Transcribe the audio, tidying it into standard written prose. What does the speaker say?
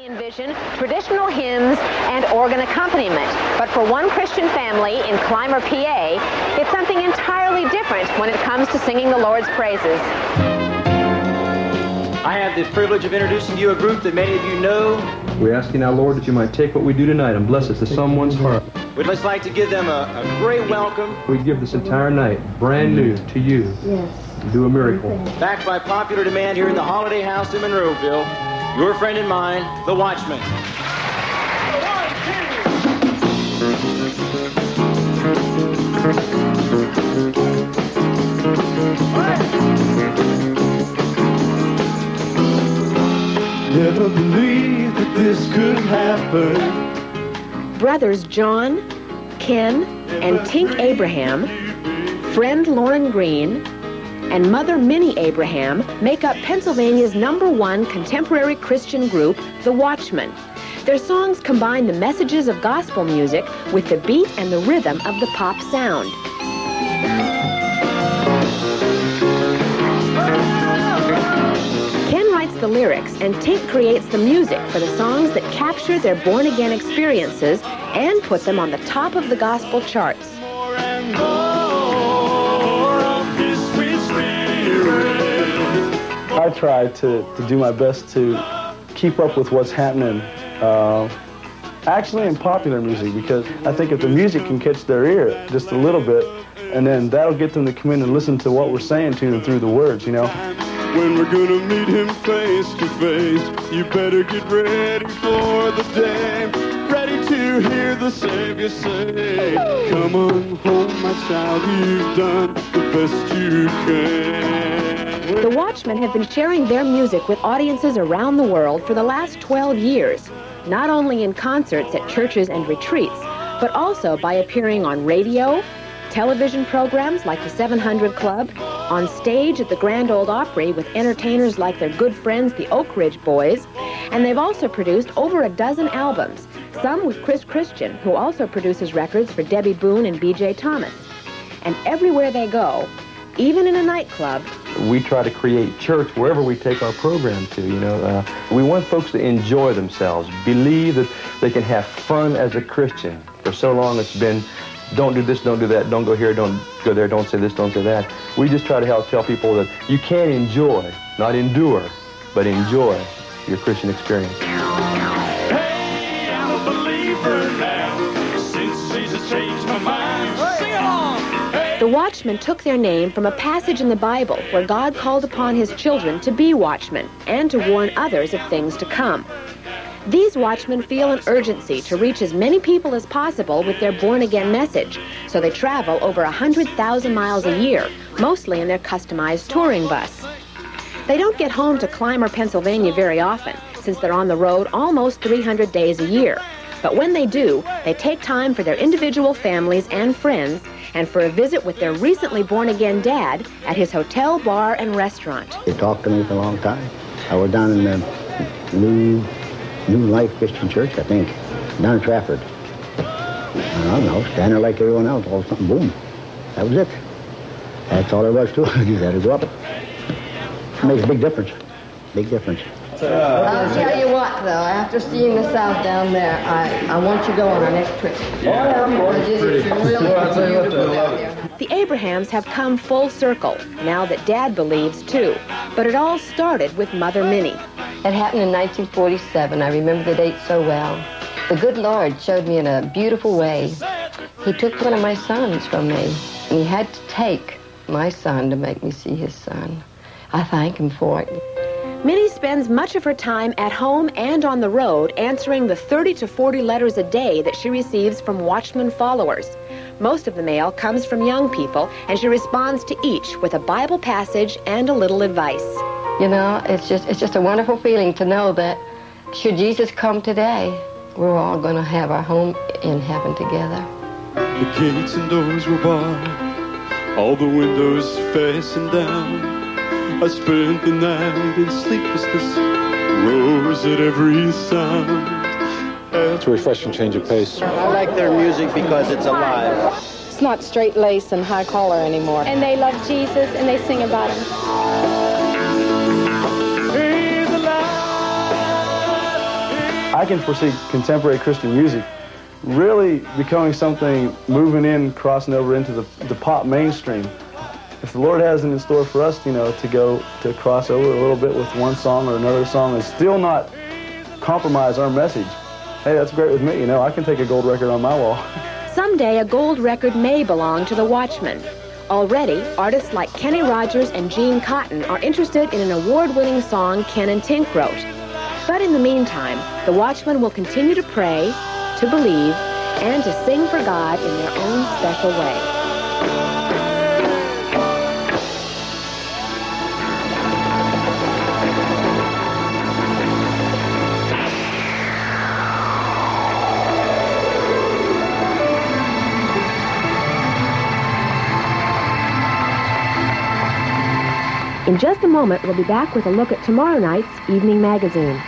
envision traditional hymns and organ accompaniment. But for one Christian family in Clymer, PA, it's something entirely different when it comes to singing the Lord's praises. I have the privilege of introducing to you a group that many of you know. We're asking our Lord that you might take what we do tonight and bless it to someone's heart. We'd just like to give them a great welcome. We give this entire night brand new to you. Yes. Do a miracle. Backed by popular demand here in the Holiday House in Monroeville, your friend and mine, the Watchmen. Never believed that this could happen. Brothers John, Ken, and Tink Abraham, friend Lauren Green, and Mother Minnie Abraham make up Pennsylvania's #1 contemporary Christian group, the Watchmen. Their songs combine the messages of gospel music with the beat and the rhythm of the pop sound. Ken writes the lyrics and Tink creates the music for the songs that capture their born-again experiences and put them on the top of the gospel charts. I try to do my best to keep up with what's happening, actually in popular music, because I think if the music can catch their ear just a little bit, and then that'll get them to come in and listen to what we're saying to them through the words, you know. When we're gonna meet him face to face, you better get ready for the day. Ready to hear the Savior say, come on home, my child, you've done the best you can. The Watchmen have been sharing their music with audiences around the world for the last 12 years, not only in concerts at churches and retreats, but also by appearing on radio, television programs like the 700 Club, on stage at the Grand Ole Opry with entertainers like their good friends, the Oak Ridge Boys, and they've also produced over a dozen albums, some with Chris Christian, who also produces records for Debbie Boone and B.J. Thomas. And everywhere they go, even in a nightclub, We try to create church wherever we take our program to, you know. We want folks to enjoy themselves, believe that they can have fun as a Christian. For so long it's been, don't do this, don't do that, don't go here, don't go there, don't say this, don't say that. We just try to help tell people that you can enjoy, not endure, but enjoy your Christian experience. Hey, I'm a believer now, since Jesus changed my mind. Sing along! Hey. the Watchmen took their name from a passage in the Bible where God called upon his children to be watchmen and to warn others of things to come. These watchmen feel an urgency to reach as many people as possible with their born-again message, so they travel over 100,000 miles a year, mostly in their customized touring bus. They don't get home to Clymer, Pennsylvania very often, since they're on the road almost 300 days a year. But when they do, they take time for their individual families and friends, and for a visit with their recently born-again dad at his hotel, bar, and restaurant. They talked to me for a long time. I was down in the New Life Christian Church, I think, down in Trafford. I don't know, standing there like everyone else, all of a sudden, boom. That was it. That's all there was to it. You had to go up it. It makes a big difference. Big difference. I'll tell you what, though, after seeing the South down there, I want you to go on our next trip. The Abrahams have come full circle, now that Dad believes, too. But it all started with Mother Minnie. It happened in 1947. I remember the date so well. The good Lord showed me in a beautiful way. He took one of my sons from me, and he had to take my son to make me see his son. I thank him for it. Minnie spends much of her time at home and on the road answering the 30 to 40 letters a day that she receives from Watchmen followers. Most of the mail comes from young people, and she responds to each with a Bible passage and a little advice. You know, it's just a wonderful feeling to know that should Jesus come today, we're all going to have our home in heaven together. The gates and doors were barred, all the windows fastened down. I spent the night in sleeplessness, rose at every sound. It's a refreshing change of pace. I like their music because it's alive. It's not straight lace and high collar anymore. And they love Jesus and they sing about him. He's alive, I can foresee contemporary Christian music really becoming something, moving in, crossing over into the pop mainstream. If the Lord has it in store for us, you know, to cross over a little bit with one song or another song and still not compromise our message, hey, that's great with me. You know, I can take a gold record on my wall. Someday, a gold record may belong to the Watchmen. Already, artists like Kenny Rogers and Gene Cotton are interested in an award-winning song Ken and Tink wrote. But in the meantime, the Watchmen will continue to pray, to believe, and to sing for God in their own special way. In just a moment, we'll be back with a look at tomorrow night's Evening Magazine.